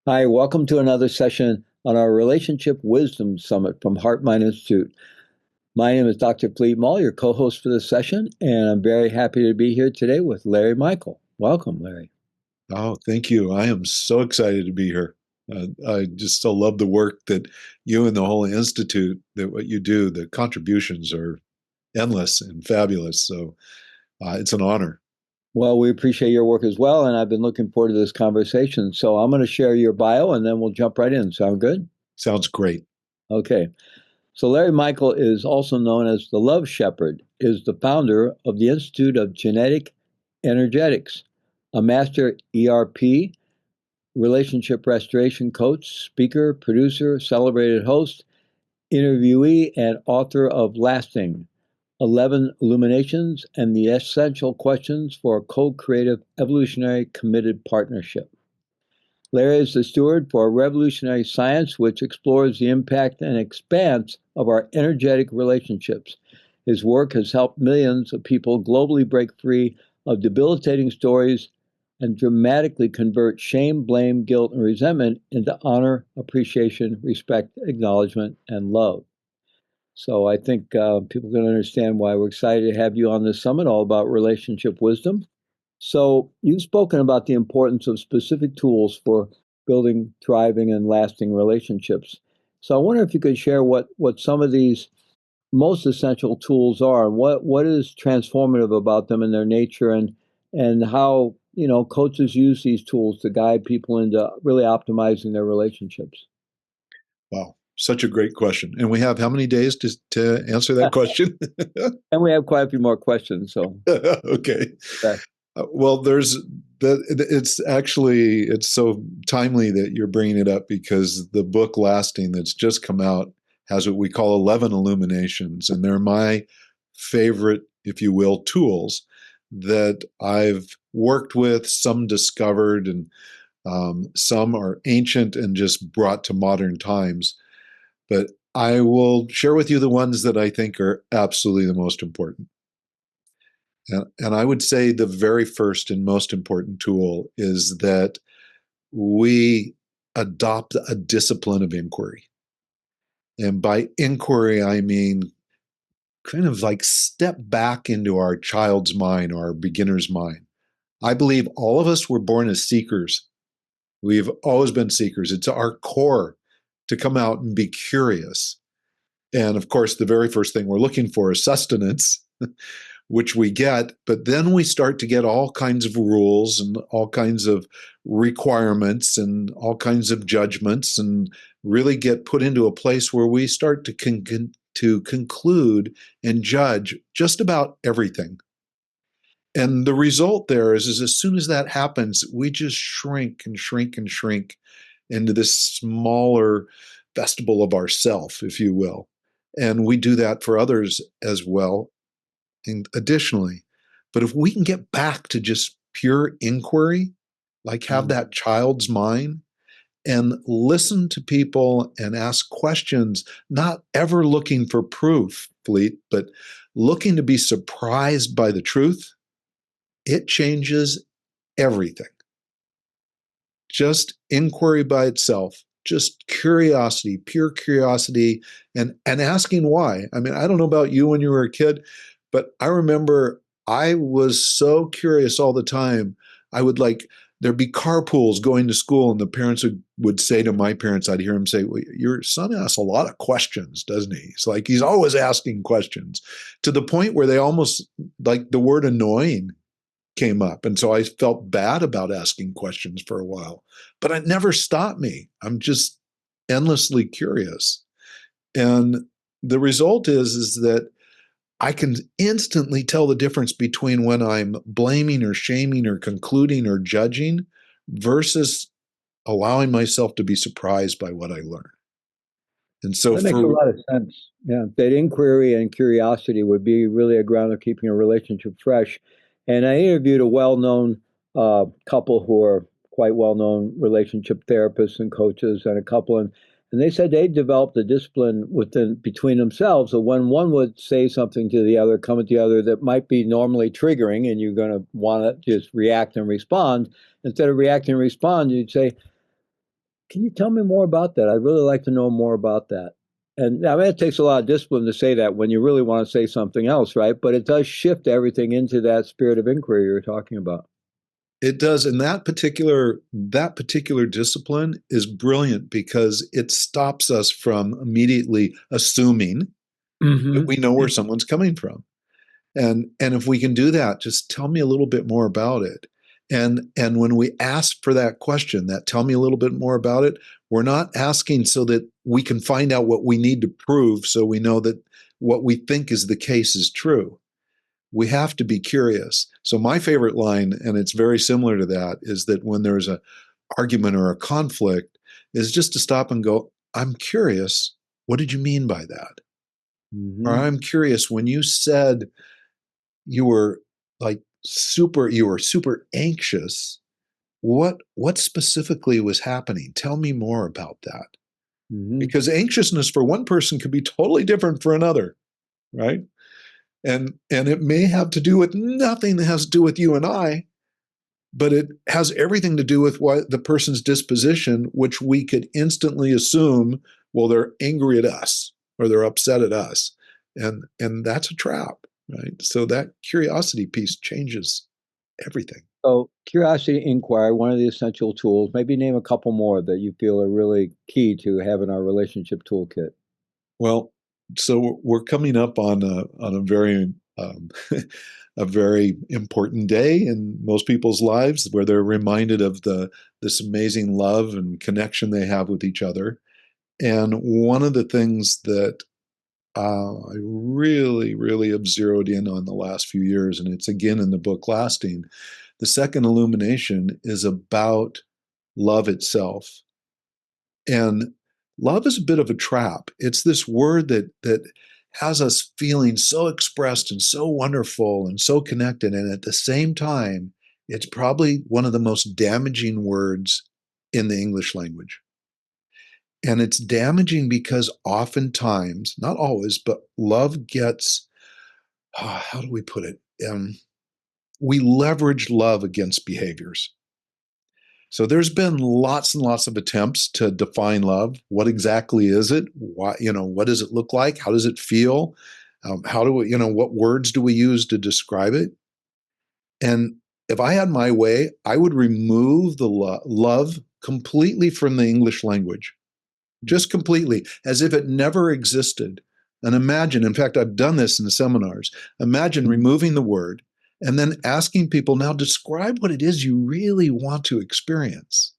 Hi, welcome to another session on our Relationship Wisdom Summit from Heart Mind Institute. My name is Dr. Fleet Maull, your co-host for this session, and I'm very happy to be here today with Larry Michael. Welcome, Larry. Oh, thank you. I am so excited to be here. I just so love the work that you and the whole institute, that what you do, the contributions are endless and fabulous. So it's an honor. Well, we appreciate your work as well, and I've been looking forward to this conversation. So I'm going to share your bio, and then we'll jump right in. Sound good? Sounds great. Okay. So Larry Michael is also known as the Love Shepherd, is the founder of the Institute of Genetic Energetics, a master ERP relationship restoration coach, speaker, producer, celebrated host, interviewee, and author of Lasting 11 Illuminations and the Essential Questions for a Co-Creative Evolutionary Committed Partnership. Larry is the steward for revolutionary science, which explores the impact and expanse of our energetic relationships. His work has helped millions of people globally break free of debilitating stories and dramatically convert shame, blame, guilt, and resentment into honor, appreciation, respect, acknowledgement, and love. So I think people can understand why we're excited to have you on this summit, all about relationship wisdom. So you've spoken about the importance of specific tools for building thriving and lasting relationships. So I wonder if you could share what some of these most essential tools are, and what is transformative about them in their nature, and how coaches use these tools to guide people into really optimizing their relationships. Wow. Such a great question. And we have how many days to answer that question? And we have quite a few more questions. So Okay. Well, it's so timely that you're bringing it up because the book Lasting that's just come out has what we call 11 illuminations, and they're my favorite, if you will, tools that I've worked with, some discovered, and some are ancient and just brought to modern times. But I will share with you the ones that I think are absolutely the most important. And I would say the very first and most important tool is that we adopt a discipline of inquiry. And by inquiry, I mean kind of like step back into our child's mind, our beginner's mind. I believe all of us were born as seekers. We've always been seekers. It's our core to come out and be curious. And of course, the very first thing we're looking for is sustenance, which we get, but then we start to get all kinds of rules and all kinds of requirements and all kinds of judgments, and really get put into a place where we start to conclude and judge just about everything. And the result there is as soon as that happens, we just shrink and shrink and shrink into this smaller vestibule of ourself, if you will. And we do that for others as well, additionally. But if we can get back to just pure inquiry, like have that child's mind, and listen to people and ask questions, not ever looking for proof, Fleet, but looking to be surprised by the truth, it changes everything. Just inquiry by itself, just curiosity, pure curiosity, and asking why. I mean, I don't know about you when you were a kid, but I remember I was so curious all the time. I would there'd be carpools going to school, and the parents would say to my parents, I'd hear them say, well, your son asks a lot of questions, doesn't he? It's like he's always asking questions, to the point where they almost, like, the word annoying came up. And so I felt bad about asking questions for a while, but it never stopped me. I'm just endlessly curious. And the result is that I can instantly tell the difference between when I'm blaming or shaming or concluding or judging versus allowing myself to be surprised by what I learn. And so That makes a for lot of sense. Yeah, that inquiry and curiosity would be really a ground of keeping a relationship fresh. And I interviewed a well-known couple who are quite well-known relationship therapists and coaches, and a couple, and they said they developed a discipline within between themselves. So when one would say something to the other, come at the other that might be normally triggering, and you're going to want to just react and respond, instead of react and respond, you'd say, Can you tell me more about that? I'd really like to know more about that. And I mean, it takes a lot of discipline to say that when you really want to say something else, right? But it does shift everything into that spirit of inquiry you're talking about. It does, and that particular discipline is brilliant because it stops us from immediately assuming that Hmm. we know where someone's coming from. And if we can do that, just tell me a little bit more about it. And when we ask for that question, that tell me a little bit more about it, we're not asking so that we can find out what we need to prove so we know that what we think is the case is true. We have to be curious. So my favorite line, and it's very similar to that, is that when there's a argument or a conflict, is just to stop and go, I'm curious, what did you mean by that? Or Hmm. I'm curious, when you said you were you were super anxious, what specifically was happening? Tell me more about that. Hmm. Because anxiousness for one person could be totally different for another, right? And it may have to do with nothing that has to do with you and I, but it has everything to do with what the person's disposition, which we could instantly assume, well, they're angry at us or they're upset at us. And that's a trap, right? So that curiosity piece changes everything. So, curiosity inquiry, one of the essential tools. Maybe name a couple more that you feel are really key to having our relationship toolkit. Well, so we're coming up on a very a very important day in most people's lives where they're reminded of the this amazing love and connection they have with each other. And one of the things that I really, really have zeroed in on the last few years, and it's again in the book Lasting, the second illumination is about love itself. And love is a bit of a trap. It's this word that has us feeling so expressed and so wonderful and so connected. And at the same time, it's probably one of the most damaging words in the English language. And it's damaging because oftentimes, not always, but love gets, how do we put it? We leverage love against behaviors. So there's been lots and lots of attempts to define love. What exactly is it? Why, what does it look like? How does it feel? How do we, what words do we use to describe it? And if I had my way, I would remove the love completely from the English language, just completely, as if it never existed. And imagine, in fact, I've done this in the seminars. Imagine removing the word and then asking people, now describe what it is you really want to experience.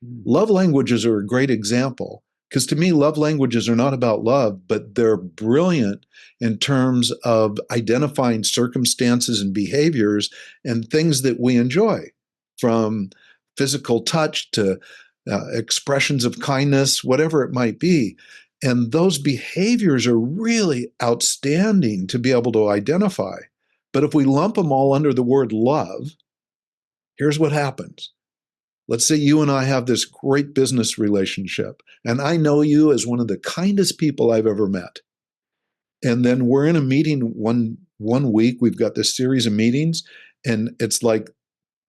Mm. Love languages are a great example because to me, love languages are not about love, but they're brilliant in terms of identifying circumstances and behaviors and things that we enjoy, from physical touch to expressions of kindness, whatever it might be. And those behaviors are really outstanding to be able to identify. But if we lump them all under the word love, here's what happens. Let's say you and I have this great business relationship, and I know you as one of the kindest people I've ever met. And then we're in a meeting one week. We've got this series of meetings, and it's like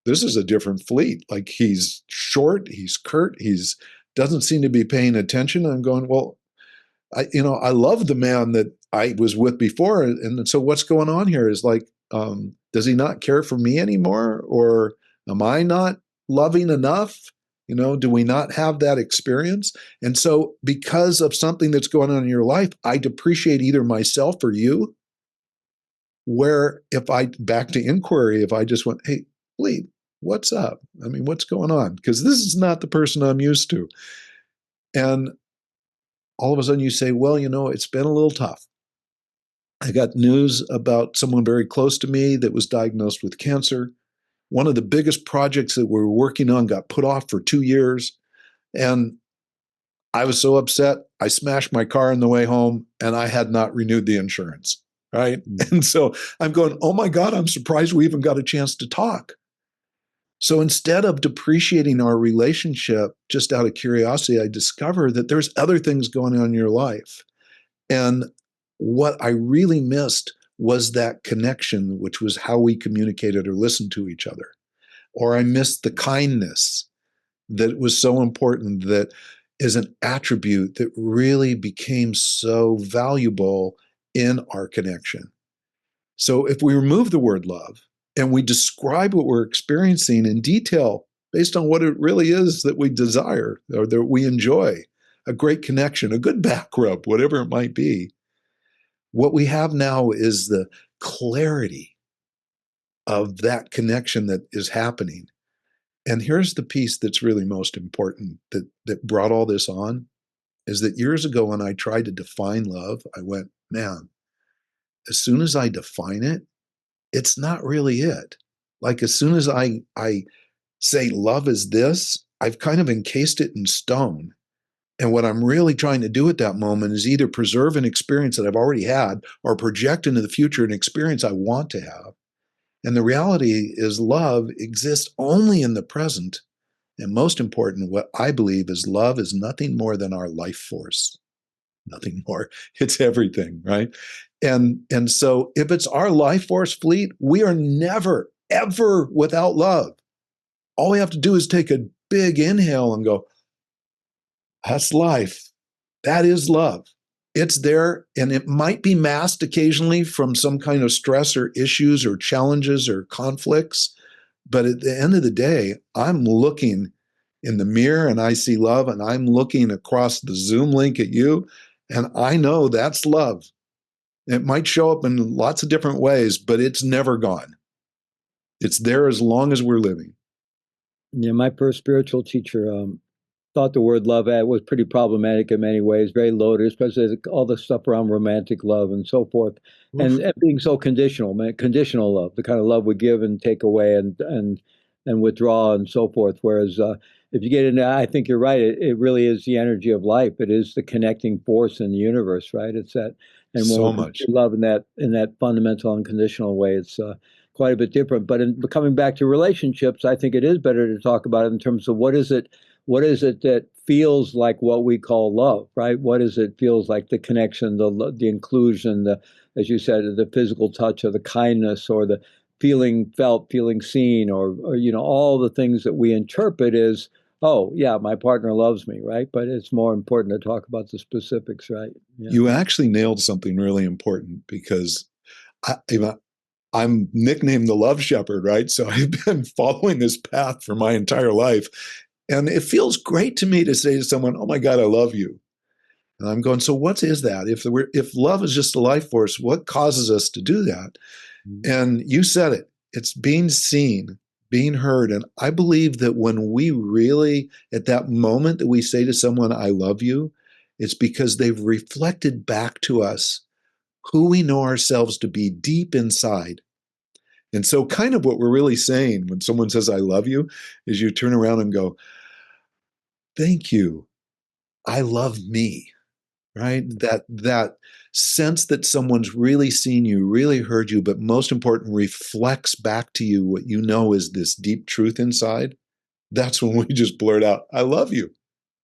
this is a different Fleet. Like he's short, he's curt, he's doesn't seem to be paying attention. I'm going, well, I love the man that I was with before, and so what's going on here is like, does he not care for me anymore, or am I not loving enough? Do we not have that experience? And so, because of something that's going on in your life, I depreciate either myself or you. Where if I back to inquiry, if I just went, hey, Lee, what's up? I mean, what's going on? Because this is not the person I'm used to. And all of a sudden you say, well, it's been a little tough. I got news about someone very close to me that was diagnosed with cancer. One of the biggest projects that we were working on got put off for 2 years. And I was so upset. I smashed my car on the way home and I had not renewed the insurance. Right. Mm. And so I'm going, oh my God, I'm surprised we even got a chance to talk. So instead of depreciating our relationship just out of curiosity, I discover that there's other things going on in your life. And what I really missed was that connection, which was how we communicated or listened to each other. Or I missed the kindness. that was so important, that is an attribute that really became so valuable in our connection. So if we remove the word love and we describe what we're experiencing in detail based on what it really is that we desire or that we enjoy, a great connection, a good back rub, whatever it might be, what we have now is the clarity of that connection that is happening. And here's the piece that's really most important that brought all this on, is that years ago when I tried to define love, I went, man, as soon as I define it, it's not really it. Like as soon as I say love is this, I've kind of encased it in stone. And what I'm really trying to do at that moment is either preserve an experience that I've already had or project into the future an experience I want to have. And the reality is love exists only in the present. And most important, what I believe is love is nothing more than our life force. Nothing more. It's everything, right? And so if it's our life force fleet, we are never, ever without love. All we have to do is take a big inhale and go, that's life. That is love. It's there, and it might be masked occasionally from some kind of stress or issues or challenges or conflicts. But at the end of the day, I'm looking in the mirror and I see love, and I'm looking across the Zoom link at you, and I know that's love. It might show up in lots of different ways, but it's never gone. It's there as long as we're living. Yeah, my first spiritual teacher thought the word love was pretty problematic in many ways, very loaded, especially all the stuff around romantic love and so forth, Oof. and being so conditional, man, conditional love, the kind of love we give and take away and withdraw and so forth. Whereas if you get into, I think you're right. It really is the energy of life. It is the connecting force in the universe, right? It's that, and when So we're much. love in that fundamental unconditional way, it's quite a bit different. But in coming back to relationships, I think it is better to talk about it in terms of what is it that feels like what we call love, right? What is it feels like, the connection, the inclusion, the, as you said, the physical touch or the kindness or the feeling felt, feeling seen, or all the things that we interpret as, oh yeah, my partner loves me, right? But it's more important to talk about the specifics, right? Yeah. You actually nailed something really important, because I'm nicknamed the Love Shepherd, right? So I've been following this path for my entire life. And it feels great to me to say to someone, oh my God, I love you. And I'm going, so what is that? If love is just a life force, what causes us to do that? And you said it. It's being seen, being heard. And I believe that when we really, at that moment that we say to someone, I love you, it's because they've reflected back to us who we know ourselves to be deep inside. And so, kind of what we're really saying when someone says, I love you, is you turn around and go, thank you. I love me, right? That sense that someone's really seen you, really heard you, but most important, reflects back to you what you know is this deep truth inside. That's when we just blurt out, I love you,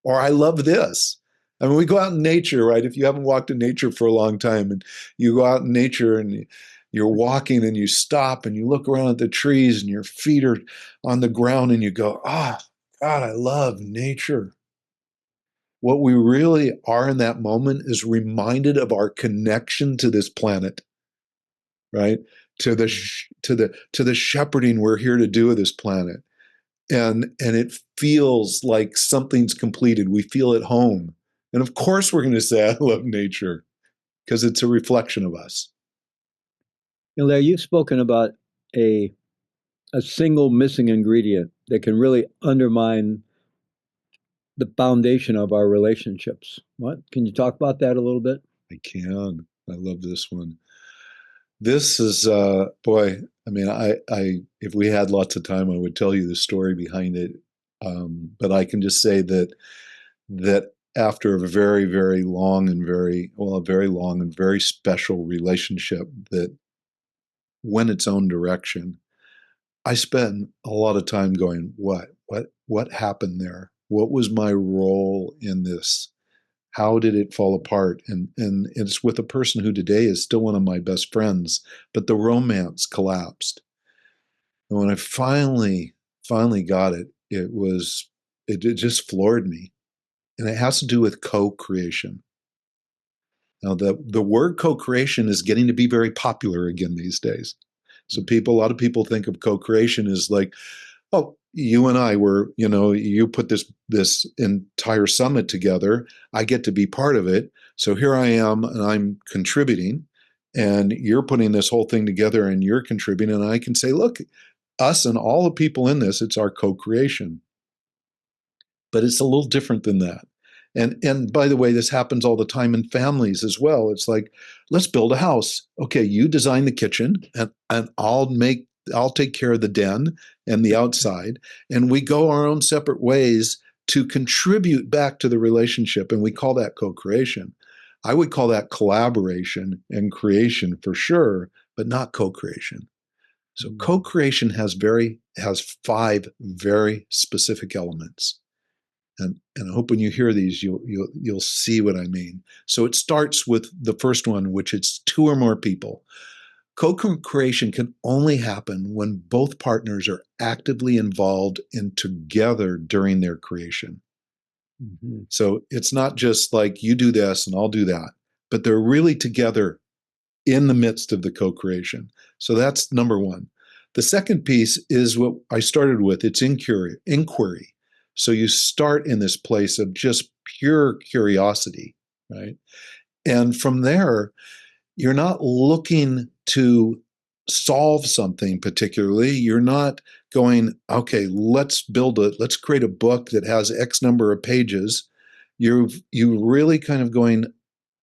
or I love this. I mean, we go out in nature, right? If you haven't walked in nature for a long time and you go out in nature and you're walking and you stop and you look around at the trees and your feet are on the ground and you go, ah, oh, God, I love nature. What we really are in that moment is reminded of our connection to this planet, right? To the shepherding we're here to do with this planet. And it feels like something's completed. We feel at home. And of course we're going to say I love nature, because it's a reflection of us. Larry, you've spoken about a a single missing ingredient that can really undermine the foundation of our relationships. What can you talk about that a little bit? I can. I love this one. This is boy, I mean, I if we had lots of time, I would tell you the story behind it. But I can just say that after a very, very long and a very long and very special relationship that went its own direction, I spent a lot of time going, what happened there? What was my role in this? How did it fall apart? And it's with a person who today is still one of my best friends, but the romance collapsed. And when I finally got it, it was it just floored me. And it has to do with co-creation. Now, the word co-creation is getting to be very popular again these days. So a lot of people think of co-creation as like, oh, you and I were, you put this entire summit together. I get to be part of it. So here I am, and I'm contributing, and you're putting this whole thing together, and you're contributing, and I can say, look, us and all the people in this, it's our co-creation. But it's a little different than that. And by the way, this happens all the time in families as well. It's like, let's build a house. Okay, you design the kitchen, and I'll take care of the den and the outside, and we go our own separate ways to contribute back to the relationship, and we call that co-creation. I would call that collaboration and creation for sure, but not co-creation. So co-creation has 5 very specific elements. And I hope when you hear these, you'll see what I mean. So it starts with the first one, which is 2 or more people. Co-creation can only happen when both partners are actively involved and together during their creation. Mm-hmm. So it's not just like you do this and I'll do that, but they're really together in the midst of the co-creation. So that's number 1. The second piece is what I started with. It's inquiry. So you start in this place of just pure curiosity, right? And from there, you're not looking to solve something particularly. You're not going, okay, let's create a book that has X number of pages. You really kind of going,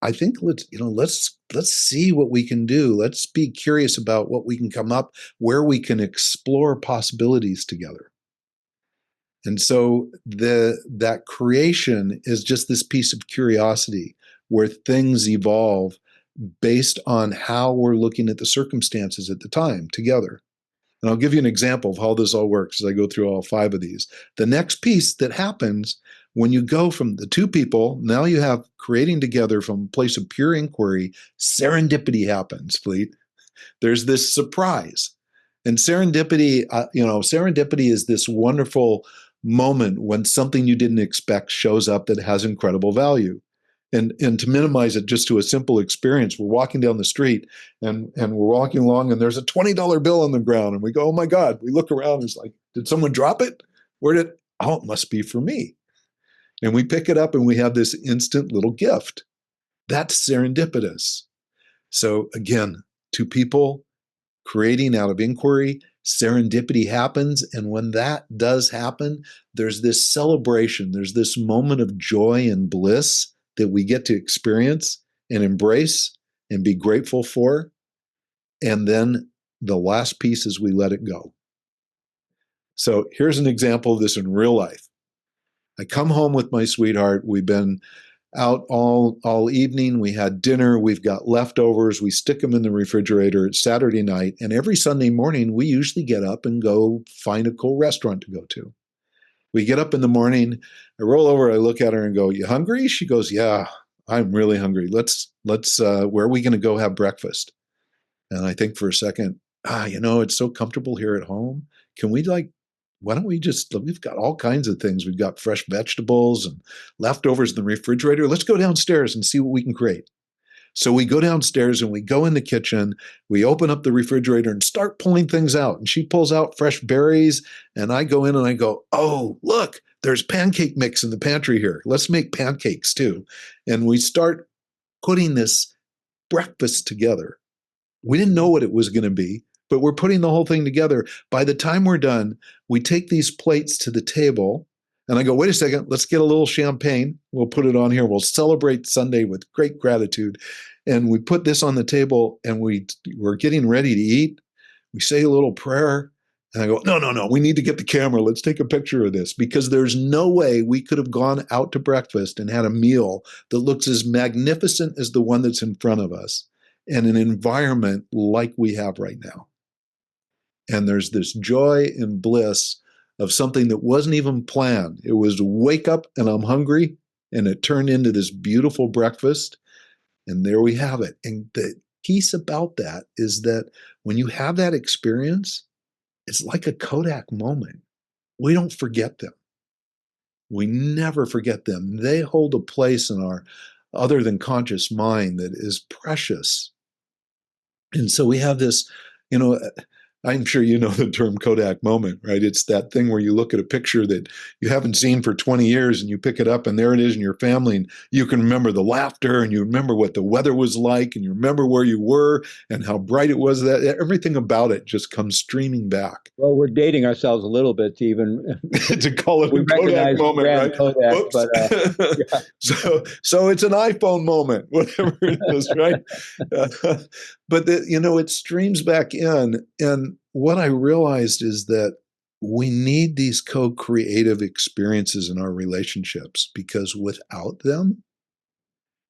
I think let's see what we can do. Let's be curious about what we can come up, where we can explore possibilities together. And so that creation is just this piece of curiosity where things evolve based on how we're looking at the circumstances at the time together. And I'll give you an example of how this all works as I go through all 5 of these. The next piece that happens when you go from the 2 people, now you have creating together from a place of pure inquiry, serendipity happens, Fleet. There's this surprise. And serendipity, serendipity is this wonderful moment when something you didn't expect shows up that has incredible value. And to minimize it just to a simple experience, we're walking down the street and we're walking along and there's a $20 bill on the ground and we go, oh my God, we look around, it's like, did someone drop it? Oh, it must be for me. And we pick it up and we have this instant little gift. That's serendipitous. So again, 2 people creating out of inquiry, serendipity happens. And when that does happen, there's this celebration, there's this moment of joy and bliss that we get to experience and embrace and be grateful for. And then the last piece is we let it go. So here's an example of this in real life. I come home with my sweetheart. We've been out all evening. We had dinner. We've got leftovers. We stick them in the refrigerator. It's Saturday night. And every Sunday morning, we usually get up and go find a cool restaurant to go to. We get up in the morning. I roll over. I look at her and go, you hungry? She goes, yeah, I'm really hungry. Let's where are we going to go have breakfast? And I think for a second, it's so comfortable here at home. Can we why don't we've got all kinds of things. We've got fresh vegetables and leftovers in the refrigerator. Let's go downstairs and see what we can create. So we go downstairs and we go in the kitchen. We open up the refrigerator and start pulling things out. And she pulls out fresh berries. And I go in and I go, oh, look, there's pancake mix in the pantry here. Let's make pancakes too. And we start putting this breakfast together. We didn't know what it was going to be, but we're putting the whole thing together. By the time we're done, we take these plates to the table and I go, wait a second, let's get a little champagne. We'll put it on here. We'll celebrate Sunday with great gratitude. And we put this on the table and we're getting ready to eat. We say a little prayer and I go, no, we need to get the camera. Let's take a picture of this because there's no way we could have gone out to breakfast and had a meal that looks as magnificent as the one that's in front of us and an environment like we have right now. And there's this joy and bliss of something that wasn't even planned. It was wake up and I'm hungry, and it turned into this beautiful breakfast. And there we have it. And the piece about that is that when you have that experience, it's like a Kodak moment. We don't forget them. We never forget them. They hold a place in our other than conscious mind that is precious. And so we have this, you know, I'm sure you know the term Kodak moment, right? It's that thing where you look at a picture that you haven't seen for 20 years and you pick it up and there it is in your family and you can remember the laughter and you remember what the weather was like and you remember where you were and how bright it was. That everything about it just comes streaming back. Well, we're dating ourselves a little bit to even To call it we a Kodak recognize the moment, brand right? Kodak, Whoops. but yeah. So it's an iPhone moment, whatever it is, right? But it streams back in, and what I realized is that we need these co-creative experiences in our relationships because without them,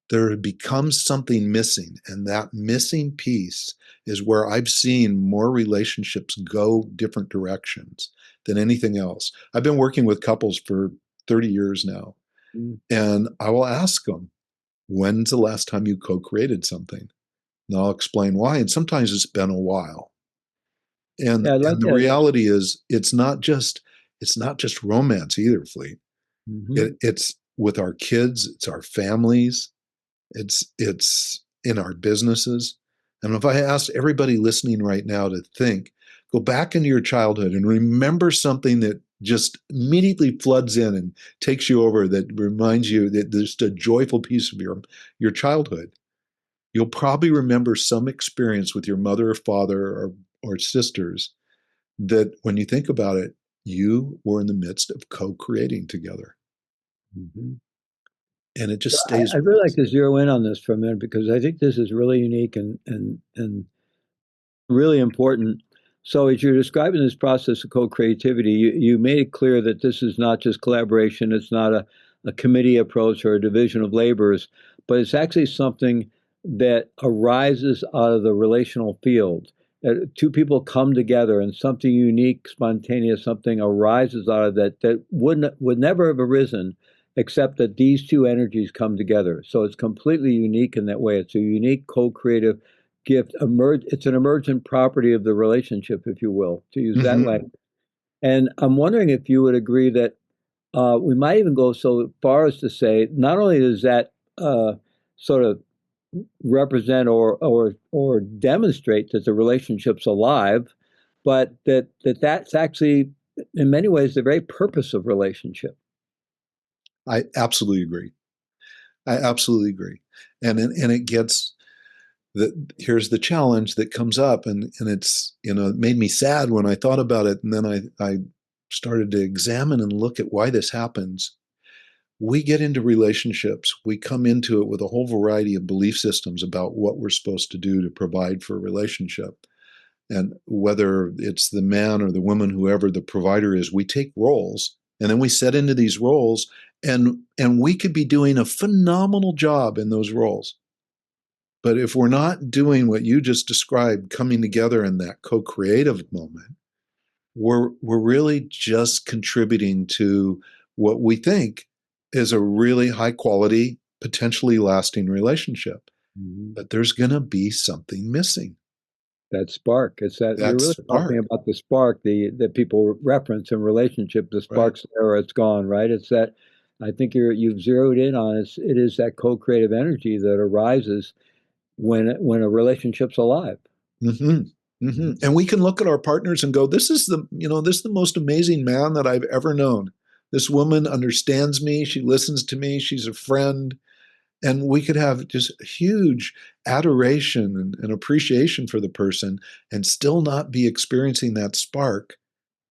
there becomes something missing, and that missing piece is where I've seen more relationships go different directions than anything else. I've been working with couples for 30 years now, Mm. and I will ask them, when's the last time you co-created something? And I'll explain why. And sometimes it's been a while. And Yeah, I'd like and the that. reality is it's not just romance either, Fleet. Hmm. It's with our kids, it's our families, it's in our businesses. And if I asked everybody listening right now to think, go back into your childhood and remember something that just immediately floods in and takes you over, that reminds you that there's a joyful piece of your childhood. You'll probably remember some experience with your mother or father or sisters that when you think about it, you were in the midst of co-creating together. Hmm. And it So just stays I'd with really like us. to zero in on this for a minute because I think this is really unique and really important. So, as you're describing this process of co-creativity, you made it clear that this is not just collaboration, it's not a committee approach or a division of labors, but it's actually something that arises out of the relational field. Two people come together and something unique, spontaneous, something arises out of that would never have arisen except that these two energies come together. So it's completely unique in that way. It's a unique co-creative gift. It's an emergent property of the relationship, if you will, to use that Mm-hmm. language. And I'm wondering if you would agree that we might even go so far as to say not only does that sort of represent or demonstrate that the relationship's alive, but that's actually in many ways the very purpose of relationship. I absolutely agree. I absolutely agree. And it gets here's the challenge that comes up, and it's, it made me sad when I thought about it, and then I started to examine and look at why this happens. We get into relationships, we come into it with a whole variety of belief systems about what we're supposed to do to provide for a relationship. And whether it's the man or the woman, whoever the provider is, we take roles and then we set into these roles, and we could be doing a phenomenal job in those roles. But if we're not doing what you just described, coming together in that co-creative moment, we're really just contributing to what we think is a really high quality, potentially lasting relationship. Mhm. But there's going to be something missing. That spark. It's that you're That really talking spark, about the spark, the that people reference in relationship. The right? spark's there or it's gone, right? It's that I think you've zeroed in on it. It is that co-creative energy that arises when a relationship's alive. Mm-hmm. Mm-hmm. Mhm. And we can look at our partners and go, this is the most amazing man that I've ever known. This woman understands me. She listens to me. She's a friend. And we could have just huge adoration and appreciation for the person and still not be experiencing that spark.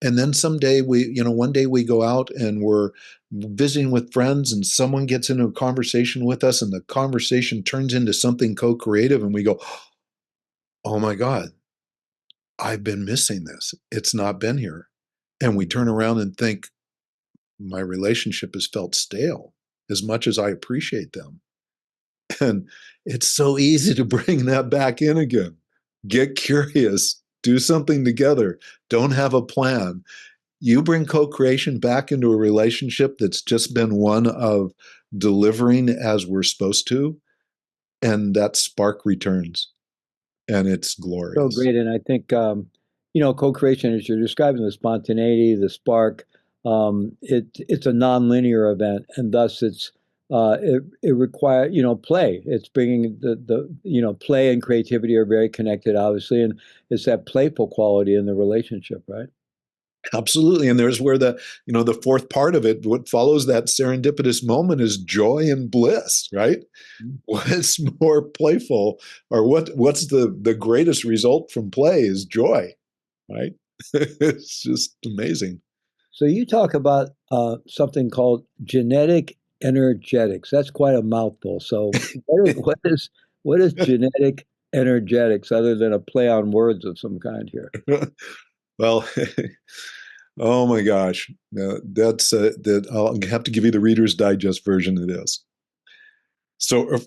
And then someday one day we go out and we're visiting with friends and someone gets into a conversation with us and the conversation turns into something co-creative and we go, oh my God, I've been missing this. It's not been here. And we turn around and think, my relationship has felt stale as much as I appreciate them. And it's so easy to bring that back in again. Get curious, do something together, don't have a plan. You bring co creation back into a relationship that's just been one of delivering as we're supposed to, and that spark returns, and it's So glorious. great, and I think co-creation, as you're describing the spontaneity, the spark. It's a nonlinear event, and thus it requires play. It's bringing the play and creativity are very connected, obviously, and it's that playful quality in the relationship, right? Absolutely. And there's where the fourth part of it, what follows that serendipitous moment is joy and bliss, right? What's more playful, or what's the greatest result from play is joy, right? It's just amazing. So you talk about something called genetic energetics. That's quite a mouthful. So what is genetic energetics other than a play on words of some kind here? Well, oh my gosh, that's that. I'll have to give you the Reader's Digest version of this. So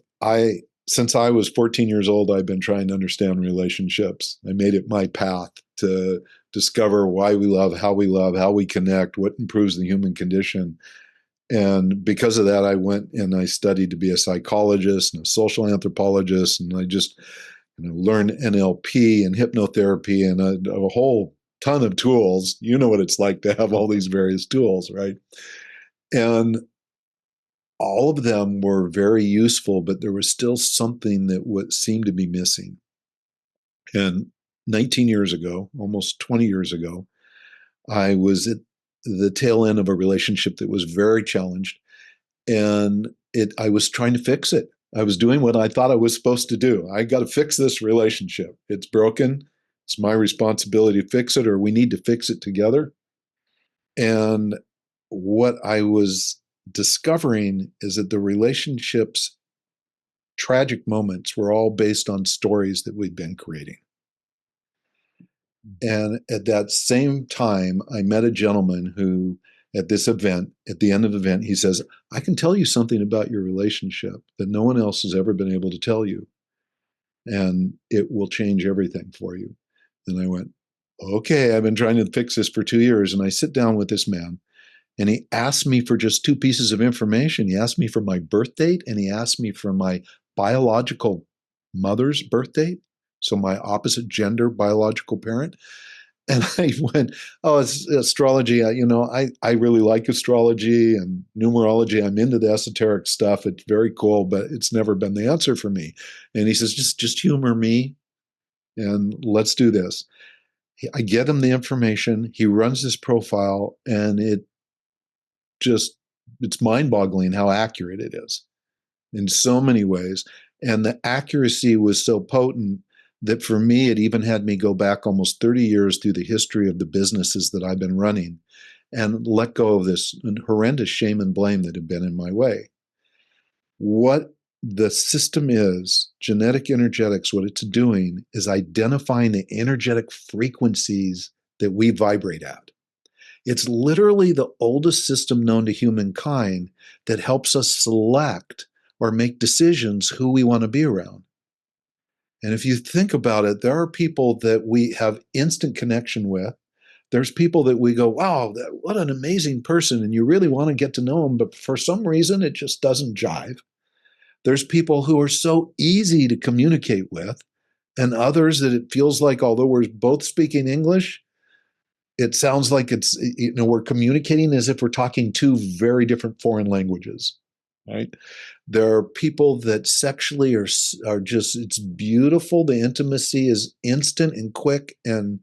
since I was 14 years old, I've been trying to understand relationships. I made it my path to discover why we love, how we connect, what improves the human condition. And because of that, I went and I studied to be a psychologist and a social anthropologist, and I just learned NLP and hypnotherapy and a whole ton of tools. You know what it's like to have all these various tools, right? And all of them were very useful, but there was still something that what seemed to be missing. And 19 years ago, almost 20 years ago, I was at the tail end of a relationship that was very challenged, and I was trying to fix it. I was doing what I thought I was supposed to do. I got to fix this relationship. It's broken. It's my responsibility to fix it, or we need to fix it together. And what I was discovering is that the relationships tragic moments were all based on stories that we'd been creating. And at that same time, I met a gentleman who, at this event, at the end of the event, he says, I can tell you something about your relationship that no one else has ever been able to tell you, and it will change everything for you. And I went, okay, I've been trying to fix this for 2 years. And I sit down with this man, and he asked me for just two pieces of information. He asked me for my birth date, and he asked me for my biological mother's birth date, so my opposite gender biological parent. And I went, oh, it's astrology. I really like astrology and numerology. I'm into the esoteric stuff. It's very cool, but it's never been the answer for me. And he says, just humor me and let's do this. I get him the information. He runs this profile, and it's mind-boggling how accurate it is in so many ways. And the accuracy was so potent that for me, it even had me go back almost 30 years through the history of the businesses that I've been running and let go of this horrendous shame and blame that had been in my way. What the system is, genetic energetics, what it's doing is identifying the energetic frequencies that we vibrate at. It's literally the oldest system known to humankind that helps us select or make decisions who we want to be around. And if you think about it, there are people that we have instant connection with. There's people that we go, wow, what an amazing person. And you really want to get to know them, but for some reason, it just doesn't jive. There's people who are so easy to communicate with, and others that it feels like, although we're both speaking English, it sounds like we're communicating as if we're talking two very different foreign languages, right? There are people that sexually are just, it's beautiful. The intimacy is instant and quick and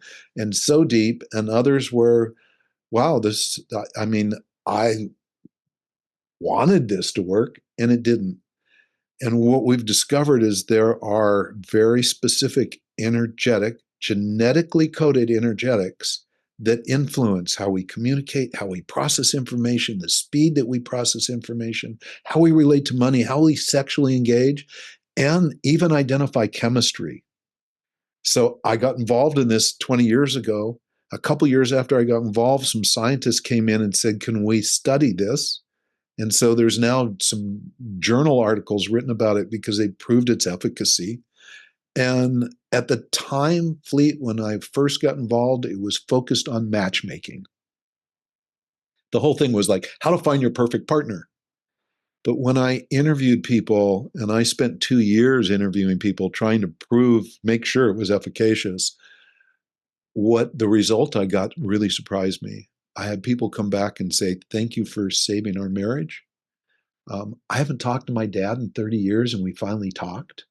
so deep. And others where, wow, I wanted this to work and it didn't. And what we've discovered is there are very specific energetic, genetically coded energetics that influence how we communicate, how we process information, the speed that we process information, how we relate to money, how we sexually engage, and even identify chemistry. So I got involved in this 20 years ago. A couple years after I got involved, some scientists came in and said, can we study this? And so there's now some journal articles written about it because they proved its efficacy. And at the time, Fleet, when I first got involved, it was focused on matchmaking. The whole thing was like how to find your perfect partner. But when I interviewed people, and I spent 2 years interviewing people trying to make sure it was efficacious, what the result I got really surprised me. I had people come back and say, thank you for saving our marriage. I haven't talked to my dad in 30 years, and we finally talked.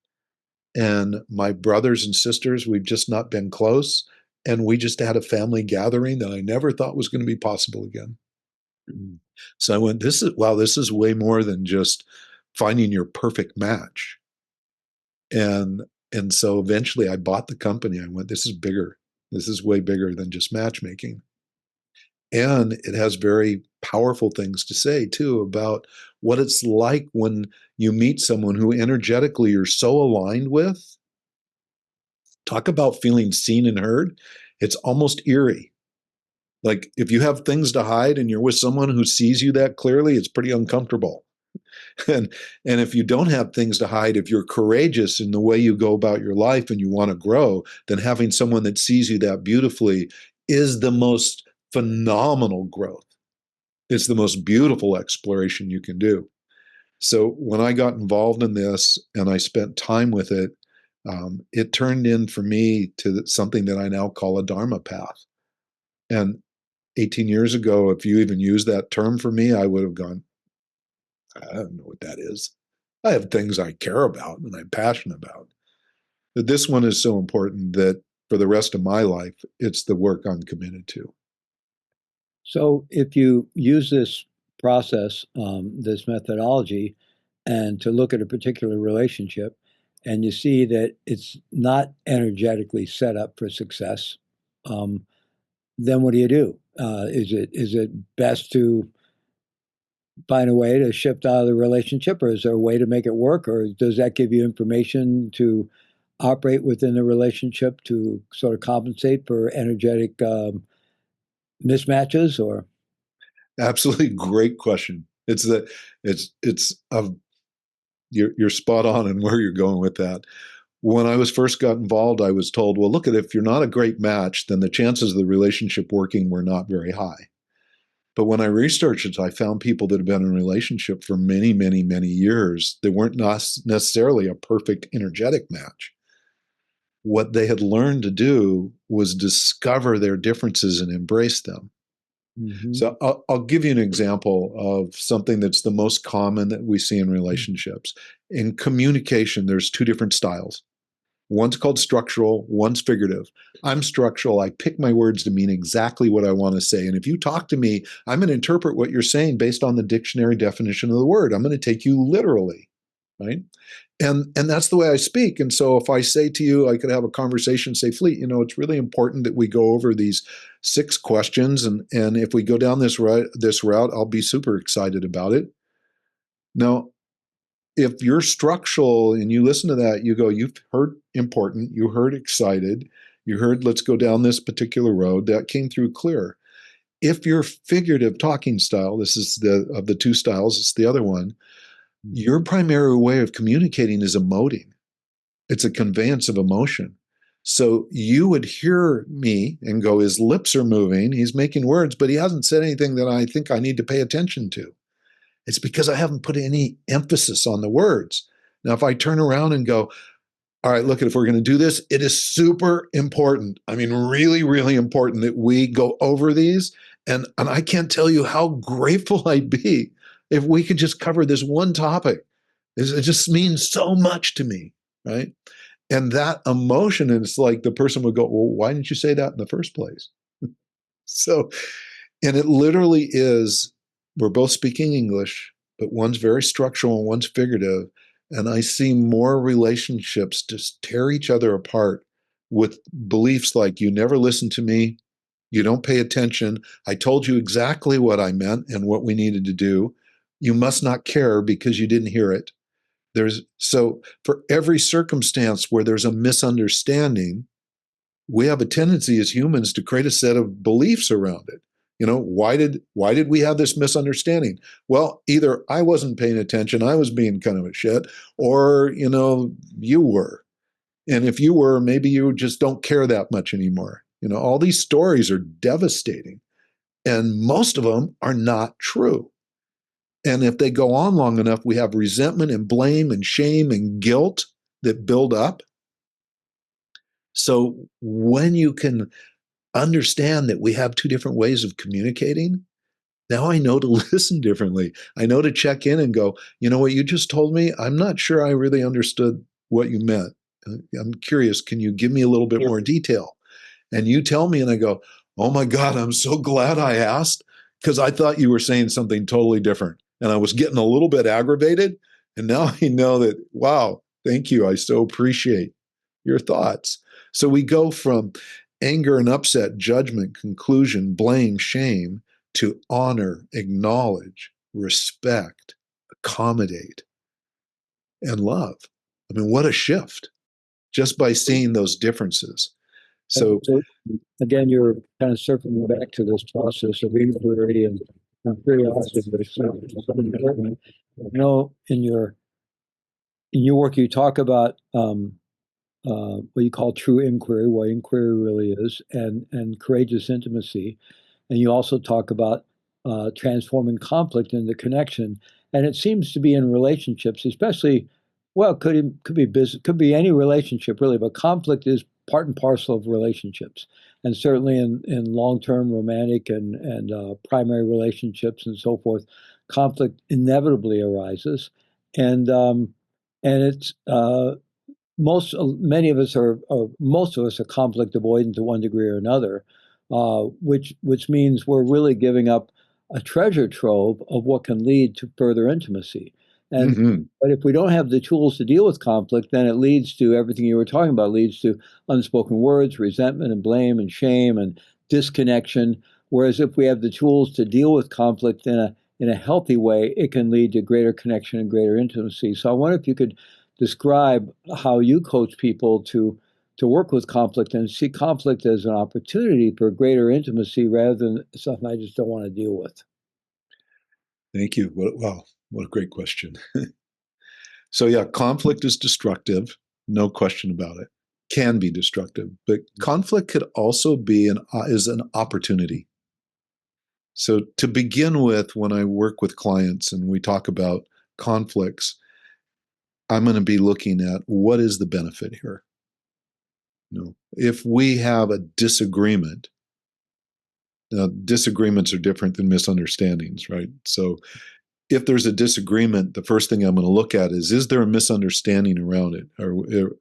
And my brothers and sisters, we've just not been close. And we just had a family gathering that I never thought was going to be possible again. Mm. So I went, this is way more than just finding your perfect match. And and so eventually I bought the company. I went, this is bigger. This is way bigger than just matchmaking. And it has very powerful things to say too about what it's like when you meet someone who energetically you're so aligned with. Talk about feeling seen and heard. It's almost eerie. Like if you have things to hide and you're with someone who sees you that clearly, it's pretty uncomfortable. And and if you don't have things to hide, if you're courageous in the way you go about your life and you want to grow, then having someone that sees you that beautifully is the most phenomenal growth. It's the most beautiful exploration you can do. So when I got involved in this and I spent time with it, it turned in for me to something that I now call a Dharma path. And 18 years ago, if you even used that term for me, I would have gone, I don't know what that is. I have things I care about and I'm passionate about. But this one is so important that for the rest of my life, it's the work I'm committed to. So if you use this process, this methodology, and to look at a particular relationship, and you see that it's not energetically set up for success, um, then what do you do? Is it best to find a way to shift out of the relationship, or is there a way to make it work, or does that give you information to operate within the relationship to sort of compensate for energetic mismatches? Or Absolutely great question. It's that it's of you're spot on in where you're going with that. When I was first got involved, I was told, well, look at if you're not a great match, then the chances of the relationship working were not very high. But when I researched it, I found people that have been in a relationship for many, many, many years that weren't necessarily a perfect energetic match. What they had learned to do was discover their differences and embrace them. Mhm. So I'll give you an example of something that's the most common that we see in relationships. In communication, there's two different styles. One's called structural, one's figurative. I'm structural. I pick my words to mean exactly what I want to say. And if you talk to me, I'm going to interpret what you're saying based on the dictionary definition of the word. I'm going to take you literally, right? And that's the way I speak. And so if I say to you, I could have a conversation, say, Fleet, it's really important that we go over these 6 questions. And if we go down this route, I'll be super excited about it. Now, if you're structural and you listen to that, you go, you've heard important, you heard excited, you heard let's go down this particular road. That came through clear. If your figurative talking style, this is of the 2 styles, it's the other one, your primary way of communicating is emoting. It's a conveyance of emotion. So you would hear me and go, his lips are moving, he's making words, but he hasn't said anything that I think I need to pay attention to. It's because I haven't put any emphasis on the words. Now, if I turn around and go, all right, look, if we're going to do this, it is super important. I mean, really, really important that we go over these. And I can't tell you how grateful I'd be if we could just cover this one topic. It just means so much to me, right? And that emotion, and it's like the person would go, well, why didn't you say that in the first place? So, and it literally is, we're both speaking English, but one's very structural and one's figurative. And I see more relationships just tear each other apart with beliefs like, you never listen to me, you don't pay attention, I told you exactly what I meant and what we needed to do. You must not care because you didn't hear it. So for every circumstance where there's a misunderstanding, we have a tendency as humans to create a set of beliefs around it. Why did we have this misunderstanding? Well, either I wasn't paying attention, I was being kind of a shit, or you were. And if you were, maybe you just don't care that much anymore. All these stories are devastating, and most of them are not true. And if they go on long enough, we have resentment and blame and shame and guilt that build up. So when you can understand that we have two different ways of communicating, now I know to listen differently. I know to check in and go, you know what you just told me? I'm not sure I really understood what you meant. I'm curious. Can you give me a little bit more detail? And you tell me, and I go, oh my God, I'm so glad I asked because I thought you were saying something totally different. And I was getting a little bit aggravated. And now I know that, wow, thank you. I so appreciate your thoughts. So we go from anger and upset, judgment, conclusion, blame, shame to honor, acknowledge, respect, accommodate, and love. I mean, what a shift just by seeing those differences. So, So again, you're kind of circling back to this process of inquiry and curiosity, but it's something important. You know, in your work, you talk about what you call true inquiry, what inquiry really is, and courageous intimacy. And you also talk about transforming conflict into connection. And it seems to be in relationships, especially, well, could be business, could be any relationship really, but conflict is part and parcel of relationships. And certainly in long-term romantic and primary relationships and so forth, conflict inevitably arises. And it's many of us are, or most of us are conflict avoidant to one degree or another, which means we're really giving up a treasure trove of what can lead to further intimacy. And mm-hmm. but if we don't have the tools to deal with conflict, then it leads to everything you were talking about. It leads to unspoken words, resentment, and blame, and shame, and disconnection. Whereas if we have the tools to deal with conflict in a healthy way, it can lead to greater connection and greater intimacy. So I wonder if you could describe how you coach people to work with conflict and see conflict as an opportunity for greater intimacy rather than something I just don't want to deal with. Thank you. Wow, what a great question. So yeah, conflict is destructive, no question about it. Can be destructive, but conflict could also be is an opportunity. So to begin with, when I work with clients and we talk about conflicts, I'm going to be looking at what is the benefit here. If we have a disagreement, now disagreements are different than misunderstandings, right? So if there's a disagreement, the first thing I'm going to look at is there a misunderstanding around it?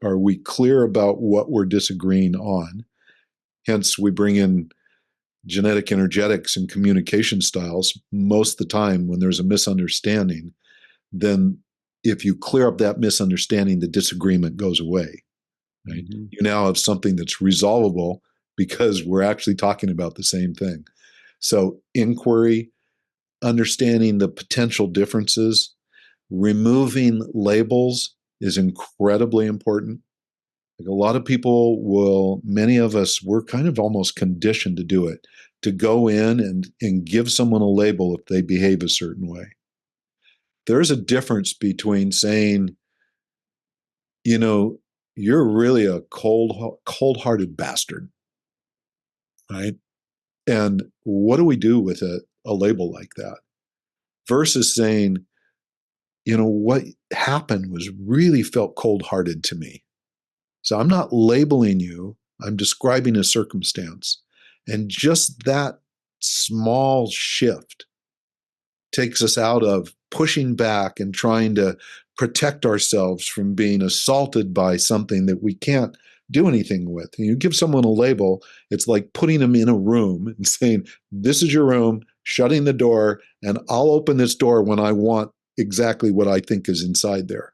Are we clear about what we're disagreeing on? Hence, we bring in genetic energetics and communication styles. Most of the time, when there's a misunderstanding, then if you clear up that misunderstanding, the disagreement goes away. Right? Mm-hmm. You now have something that's resolvable because we're actually talking about the same thing. So, inquiry, understanding the potential differences, removing labels is incredibly important. Like a lot of people many of us, we're kind of almost conditioned to do it, to go in and give someone a label if they behave a certain way. There's a difference between saying, you know, you're really a cold-hearted bastard, right? And what do we do with a label like that? Versus saying, you know, what happened was really felt cold-hearted to me. So I'm not labeling you, I'm describing a circumstance. And just that small shift takes us out of pushing back and trying to protect ourselves from being assaulted by something that we can't do anything with. And you give someone a label, it's like putting them in a room and saying, this is your room, shutting the door, and I'll open this door when I want exactly what I think is inside there.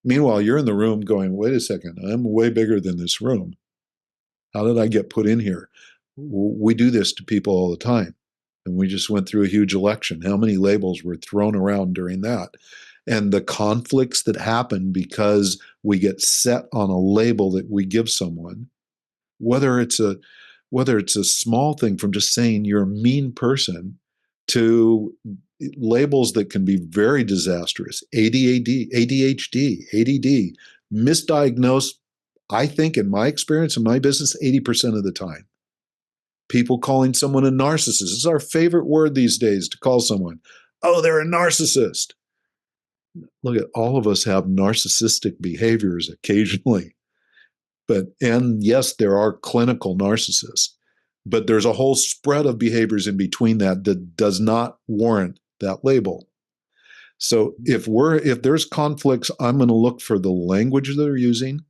Meanwhile, you're in the room going, wait a second, I'm way bigger than this room. How did I get put in here? We do this to people all the time. And we just went through a huge election. How many labels were thrown around during that? And the conflicts that happen because we get set on a label that we give someone, whether it's a small thing from just saying you're a mean person to labels that can be very disastrous, ADHD, ADD, misdiagnosed, I think in my experience in my business, 80% of the time. People calling someone a narcissist. It's our favorite word these days to call someone, oh, they're a narcissist. Look at all of us have narcissistic behaviors occasionally. And yes, there are clinical narcissists, but there's a whole spread of behaviors in between that that does not warrant that label. So if there's conflicts, I'm going to look for the language that they're using,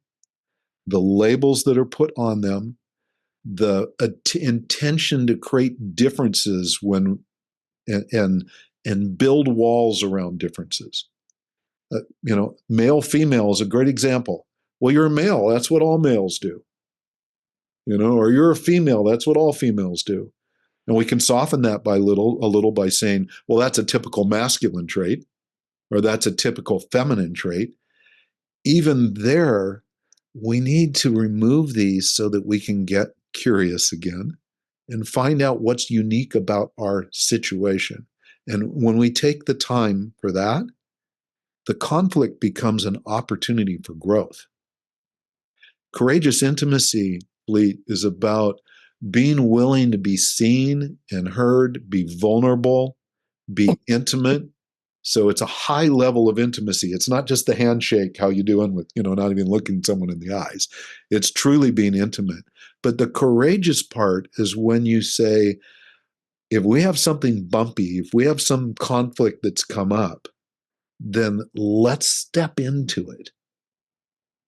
the labels that are put on them, the intention to create differences when and build walls around differences. Male female is a great example. Well, you're a male. That's what all males do. Or you're a female. That's what all females do. And we can soften that a little by saying, well, that's a typical masculine trait, or that's a typical feminine trait. Even there, we need to remove these so that we can get curious again and find out what's unique about our situation. And when we take the time for that, the conflict becomes an opportunity for growth. Courageous intimacy, Fleet, is about being willing to be seen and heard, be vulnerable, be intimate. So it's a high level of intimacy. It's not just the handshake, how you doing, with, not even looking someone in the eyes. It's truly being intimate. But the courageous part is when you say, if we have something bumpy, if we have some conflict that's come up, then let's step into it.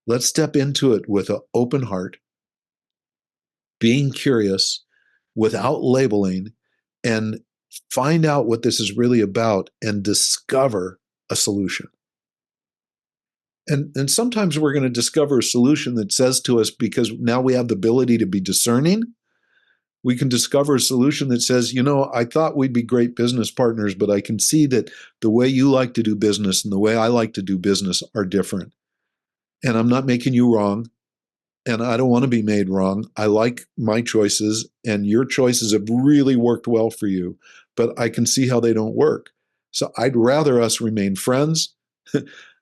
Let's step into it with an open heart, being curious, without labeling, and find out what this is really about and discover a solution. And sometimes we're going to discover a solution that says to us, because now we have the ability to be discerning, we can discover a solution that says, I thought we'd be great business partners, but I can see that the way you like to do business and the way I like to do business are different. And I'm not making you wrong. And I don't want to be made wrong. I like my choices, and your choices have really worked well for you, but I can see how they don't work. So I'd rather us remain friends.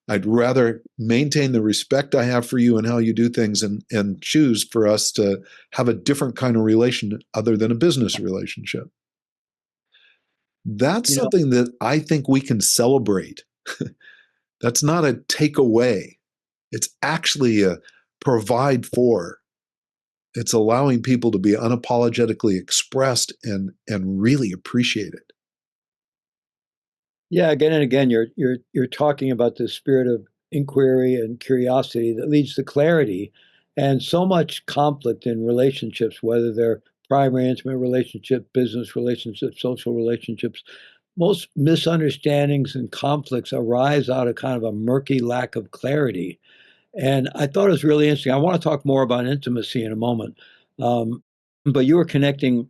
I'd rather maintain the respect I have for you and how you do things, and choose for us to have a different kind of relation other than a business relationship. That's something that I think we can celebrate. That's not a take away. It's actually a provide for. It's allowing people to be unapologetically expressed and really appreciated. Yeah, again and again, you're talking about the spirit of inquiry and curiosity that leads to clarity, and so much conflict in relationships, whether they're primary intimate relationships, business relationships, social relationships. Most misunderstandings and conflicts arise out of kind of a murky lack of clarity. And I thought it was really interesting. I want to talk more about intimacy in a moment. But you were connecting,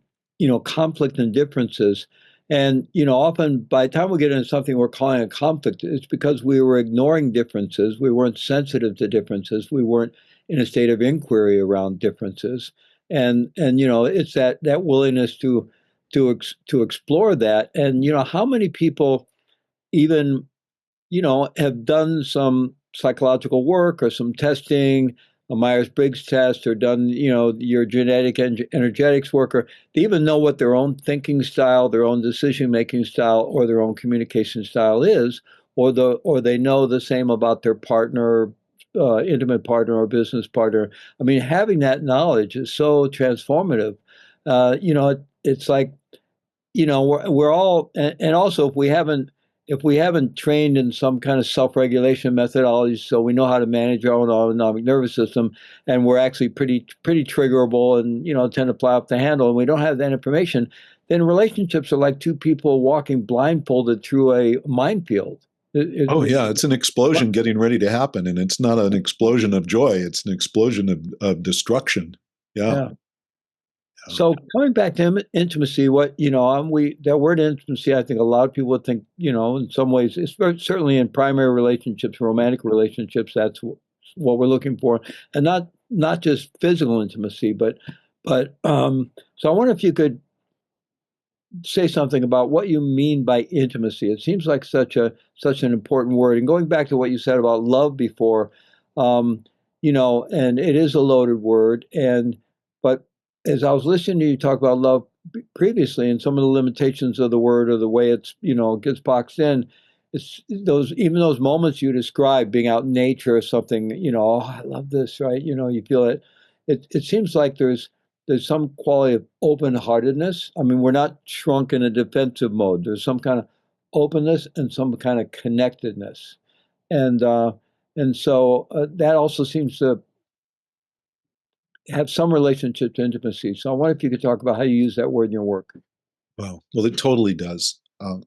conflict and differences. And, often by the time we get into something we're calling a conflict, it's because we were ignoring differences. We weren't sensitive to differences. We weren't in a state of inquiry around differences. And it's that willingness to explore that. And, how many people even have done some psychological work or some testing, a Myers-Briggs test, or done, your genetic energetics work, or they even know what their own thinking style, their own decision-making style, or their own communication style is, or they know the same about their partner, intimate partner or business partner. I mean, having that knowledge is so transformative. It's like, we're all, and also if we haven't trained in some kind of self-regulation methodology, so we know how to manage our own autonomic nervous system, and we're actually pretty triggerable, and tend to fly off the handle, and we don't have that information, then relationships are like two people walking blindfolded through a minefield. Yeah, it's an explosion getting ready to happen, and it's not an explosion of joy; it's an explosion of destruction. Yeah. So coming back to intimacy, that word intimacy, I think a lot of people would think, in some ways, it's certainly in primary relationships, romantic relationships, that's what we're looking for, and not just physical intimacy, but so I wonder if you could say something about what you mean by intimacy. It seems like such an important word. And going back to what you said about love before, and it is a loaded word. But as I was listening to you talk about love previously, and some of the limitations of the word or the way it's gets boxed in, it's those moments you describe, being out in nature or something. Oh, I love this, right? You feel it. It seems like there's there's some quality of open-heartedness. I mean, we're not shrunk in a defensive mode. There's some kind of openness and some kind of connectedness, and so that also seems to have some relationship to intimacy. So I wonder if you could talk about how you use that word in your work. Well, it totally does.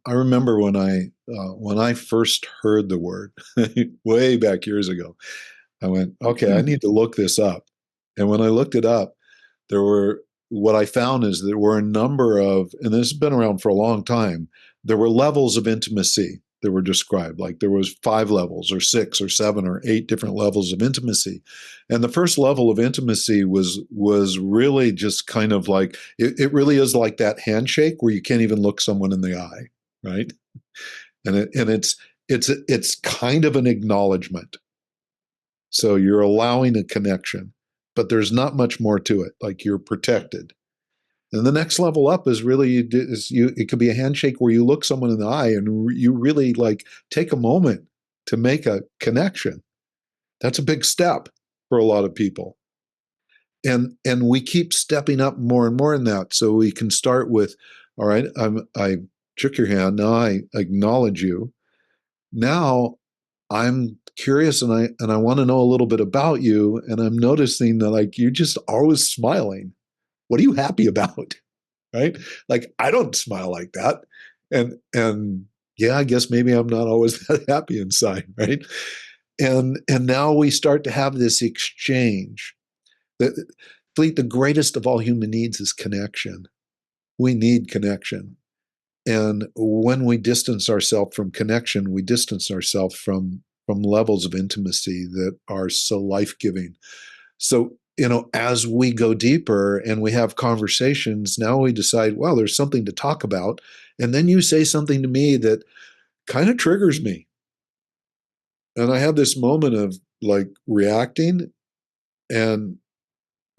I remember when I first heard the word way back years ago, I went, okay, I need to look this up. And when I looked it up, there were what I found is there were a number of, and this has been around for a long time, there were levels of intimacy that were described. Like there was 5 levels or 6 or 7 or 8 different levels of intimacy. And the first level of intimacy was really just kind of like, it really is like that handshake where you can't even look someone in the eye, right? And it's kind of an acknowledgement. So you're allowing a connection, but there's not much more to it. Like you're protected. And the next level up is really it could be a handshake where you look someone in the eye and you really like take a moment to make a connection. That's a big step for a lot of people. And we keep stepping up more and more in that. So we can start with, all right, I shook your hand. Now I acknowledge you. Now I'm curious and I want to know a little bit about you. And I'm noticing that like you're just always smiling. What are you happy about? Right? Like I don't smile like that. And yeah, I guess maybe I'm not always that happy inside, right? And now we start to have this exchange. Fleet, the greatest of all human needs is connection. We need connection. And when we distance ourselves from connection, we distance ourselves from levels of intimacy that are so life-giving. So, as we go deeper and we have conversations, now we decide, well, there's something to talk about. And then you say something to me that kind of triggers me. And I have this moment of like reacting. And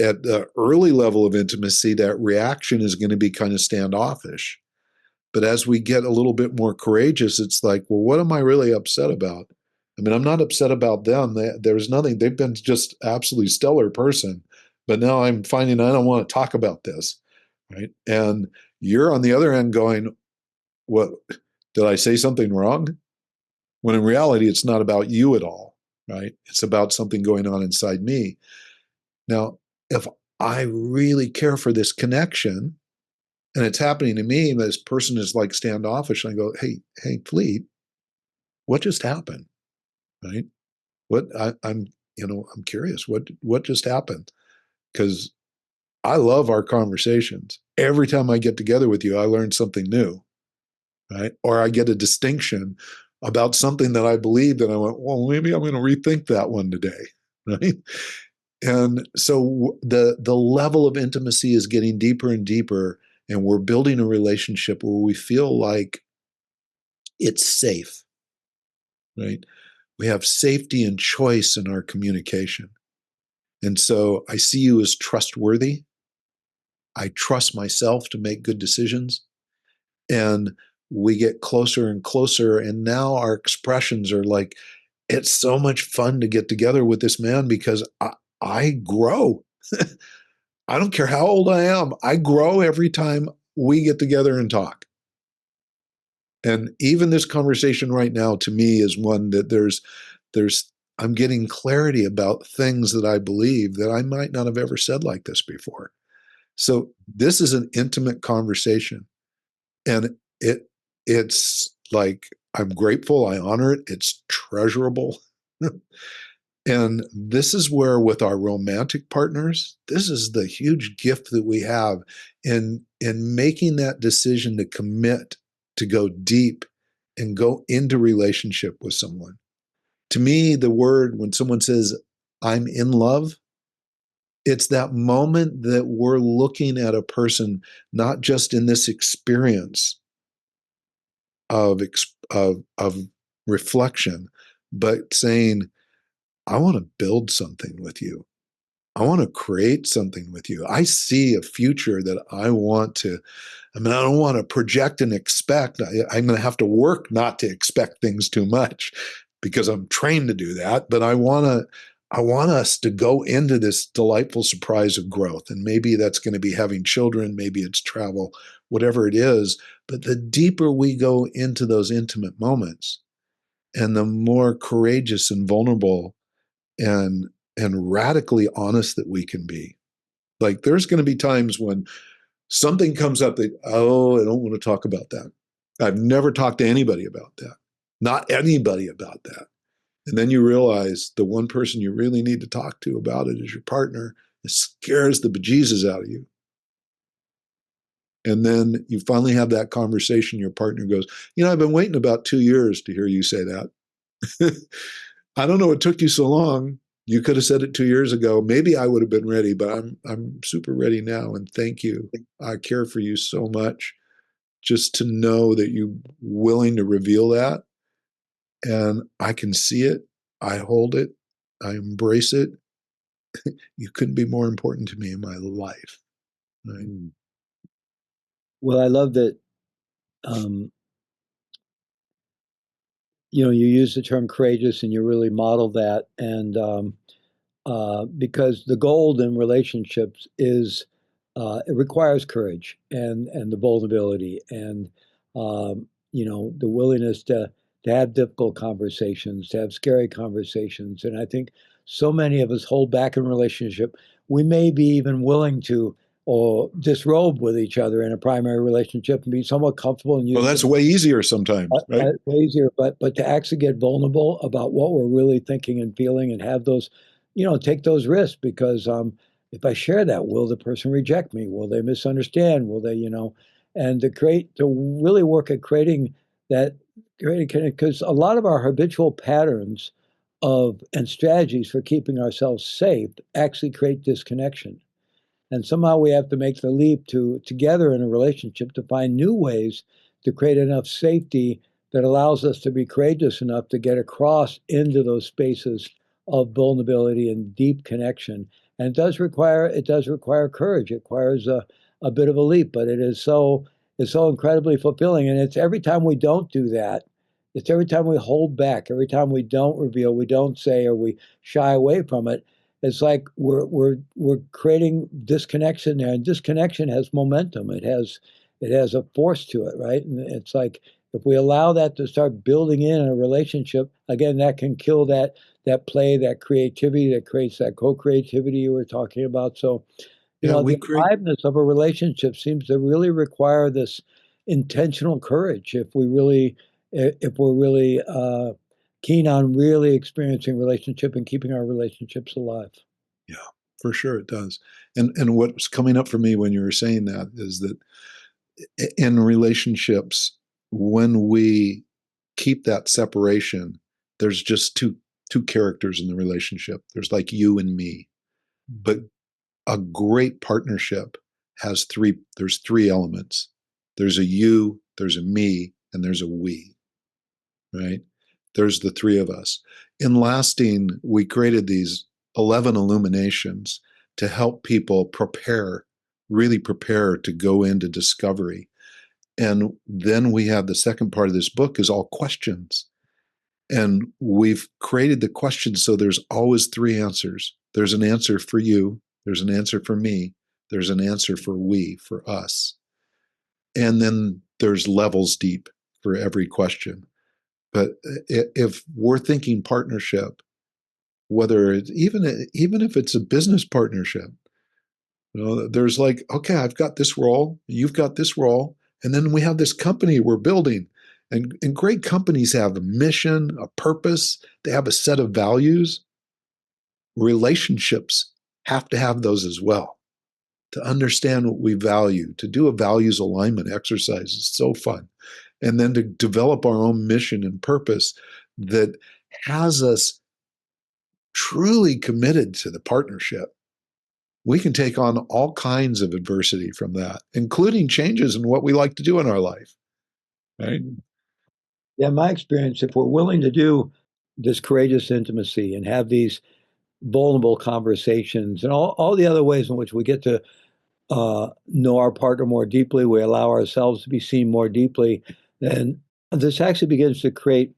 at the early level of intimacy, that reaction is going to be kind of standoffish. But as we get a little bit more courageous, it's like, well, what am I really upset about? I mean, I'm not upset about them. There's nothing. They've been just absolutely stellar person. But now I'm finding I don't want to talk about this, right? And you're on the other end going, what, did I say something wrong? When in reality, it's not about you at all, right? It's about something going on inside me. Now, if I really care for this connection, and it's happening to me, and this person is like standoffish, and I go, hey, Fleet, what just happened? Right? I'm curious. What just happened? Because I love our conversations. Every time I get together with you, I learn something new, right? Or I get a distinction about something that I believed, and I went, well, maybe I'm going to rethink that one today, right? And so the level of intimacy is getting deeper and deeper, and we're building a relationship where we feel like it's safe, right? We have safety and choice in our communication. And so I see you as trustworthy. I trust myself to make good decisions. And we get closer and closer. And now our expressions are like, it's so much fun to get together with this man because I grow. I don't care how old I am. I grow every time we get together and talk. And even this conversation right now to me is one that I'm getting clarity about things that I believe that I might not have ever said like this before. So this is an intimate conversation. And it's like I'm grateful, I honor it, it's treasurable. And this is where with our romantic partners, this is the huge gift that we have in making that decision to commit to go deep and go into relationship with someone. To me, the word when someone says, I'm in love, it's that moment that we're looking at a person, not just in this experience of reflection, but saying, I want to build something with you. I want to create something with you. I see a future that I want to, I don't want to project and expect. I'm going to have to work not to expect things too much because I'm trained to do that. But I want I want us to go into this delightful surprise of growth. And maybe that's going to be having children, maybe it's travel, whatever it is. But the deeper we go into those intimate moments and the more courageous and vulnerable and radically honest that we can be. Like there's going to be times when something comes up that, oh, I don't want to talk about that. I've never talked to anybody about that. Not anybody about that. And then you realize the one person you really need to talk to about it is your partner. It scares the bejesus out of you. And then you finally have that conversation. Your partner goes, I've been waiting about 2 years to hear you say that. I don't know what took you so long. You could have said it 2 years ago. Maybe I would have been ready, but I'm super ready now. And thank you. I care for you so much. Just to know that you're willing to reveal that. And I can see it. I hold it. I embrace it. You couldn't be more important to me in my life. Right? Well, I love that. Um, you use the term courageous, and you really model that. And because the gold in relationships is it requires courage and the vulnerability and the willingness to have difficult conversations, to have scary conversations. And I think so many of us hold back in relationship. We may be even willing to or disrobe with each other in a primary relationship and be somewhat comfortable and Well, use that's way easier sometimes, right? way easier, but to actually get vulnerable about what we're really thinking and feeling and have those, take those risks because if I share that, will the person reject me? Will they misunderstand? Will they, and to really work at creating that, because a lot of our habitual patterns of and strategies for keeping ourselves safe actually create disconnection. And somehow we have to make the leap to together in a relationship to find new ways to create enough safety that allows us to be courageous enough to get across into those spaces of vulnerability and deep connection. And it does require courage. It requires a bit of a leap, but it's so incredibly fulfilling. And it's every time we don't do that, it's every time we hold back, every time we don't reveal, we don't say, or we shy away from it, it's like we're creating disconnection there, and disconnection has momentum. It has a force to it, right? And it's like if we allow that to start building in a relationship, again, that can kill that play, that creativity that creates that co-creativity you were talking about. So, Yeah, we the create. aliveness of a relationship seems to really require this intentional courage if we're really keen on really experiencing relationship and keeping our relationships alive. Yeah, for sure it does. And what's coming up for me when you were saying that is that in relationships, when we keep that separation, there's just two characters in the relationship. There's like you and me. But a great partnership has there's three elements. There's a you, there's a me, and there's a we, right? There's the three of us. In Lasting, we created these 11 illuminations to help people really prepare to go into discovery. And then we have the second part of this book is all questions. And we've created the questions so there's always three answers. There's an answer for you, there's an answer for me, there's an answer for we, for us. And then there's levels deep for every question. But if we're thinking partnership, whether it's even if it's a business partnership, there's like, okay, I've got this role, you've got this role, and then we have this company we're building. And great companies have a mission, a purpose, they have a set of values. Relationships have to have those as well. To understand what we value, to do a values alignment exercise is so fun. And then to develop our own mission and purpose that has us truly committed to the partnership. We can take on all kinds of adversity from that, including changes in what we like to do in our life. Right? Yeah, my experience, if we're willing to do this courageous intimacy and have these vulnerable conversations and all the other ways in which we get to know our partner more deeply, we allow ourselves to be seen more deeply, then this actually begins to create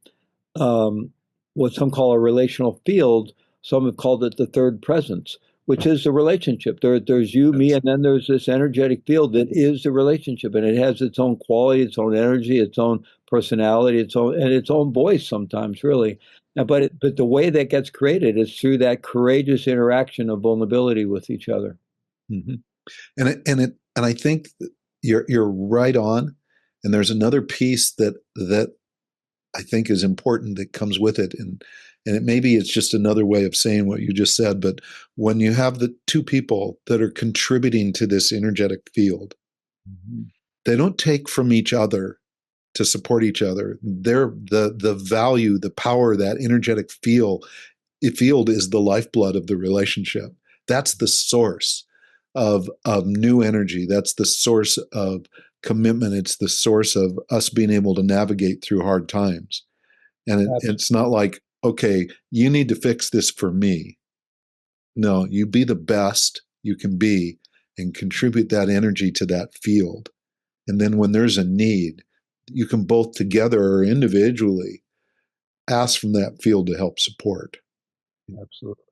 what some call a relational field some have called it the third presence, which is the relationship. There's you, me, and then there's this energetic field that is the relationship, and it has its own quality, its own energy, its own personality, its own voice sometimes, really. But the way that gets created is through that courageous interaction of vulnerability with each other. Mm-hmm. And I think you're right on. And there's another piece that I think is important that comes with it. And it maybe it's just another way of saying what you just said, but when you have the two people that are contributing to this energetic field, Mm-hmm. they don't take from each other to support each other. They're the value, the power, that energetic field is the lifeblood of the relationship. That's the source of new energy. That's the source of commitment. It's the source of us being able to navigate through hard times. And it's not like, okay, you need to fix this for me. No, you be the best you can be and contribute that energy to that field. And then when there's a need, you can both together or individually ask from that field to help support. Absolutely.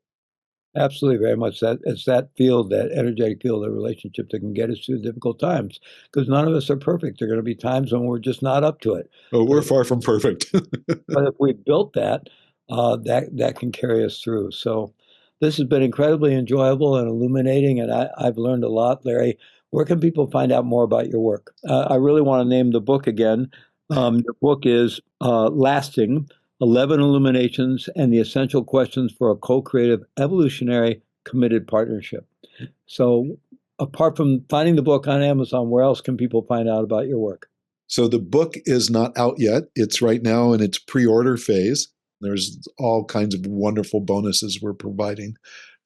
Absolutely, very much. That it's that field, that energetic field of relationship that can get us through difficult times. Because none of us are perfect. There are going to be times when we're just not up to it. Oh, we're far from perfect. But if we built that, that can carry us through. So this has been incredibly enjoyable and illuminating, and I've learned a lot, Larry. Where can people find out more about your work? I really want to name the book again. Your book is Lasting: 11 Illuminations and the Essential Questions for a Co-Creative, Evolutionary, Committed Partnership. So apart from finding the book on Amazon, where else can people find out about your work? So the book is not out yet. It's right now in its pre-order phase. There's all kinds of wonderful bonuses we're providing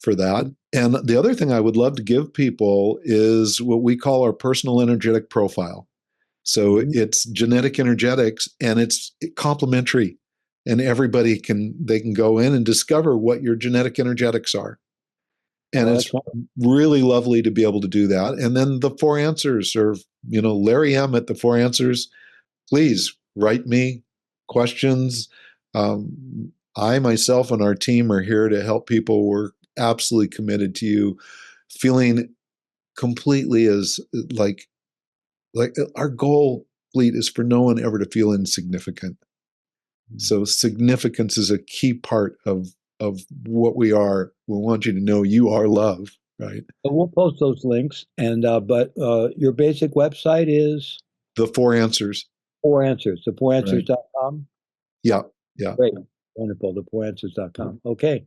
for that. And the other thing I would love to give people is what we call our personal energetic profile. So it's genetic energetics, and it's complementary, and everybody can go in and discover what your genetic energetics are. And Oh, it's that's wonderful. really lovely to be able to do that. And then the four answers, or Larry M at the four answers. Please write me questions. I myself and our team are here to help people. We're absolutely committed to you feeling completely as like our goal, Fleet, is for no one ever to feel insignificant. So significance is a key part of what we are. We want you to know you are love, right? So we'll post those links, and but your basic website is The four answers, Four Answers, right? thefourswers.com. Yeah, yeah. Great, wonderful, thefourswers.com. Okay,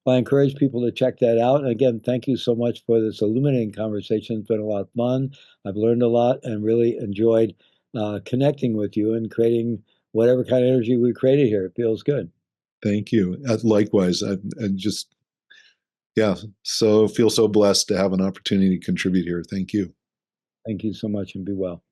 well, I encourage people to check that out. And again, thank you so much for this illuminating conversation. It's been a lot of fun. I've learned a lot and really enjoyed connecting with you and creating whatever kind of energy we created here. It feels good. Thank you. Likewise, I just yeah, so feel so blessed to have an opportunity to contribute here. Thank you. Thank you so much, and be well.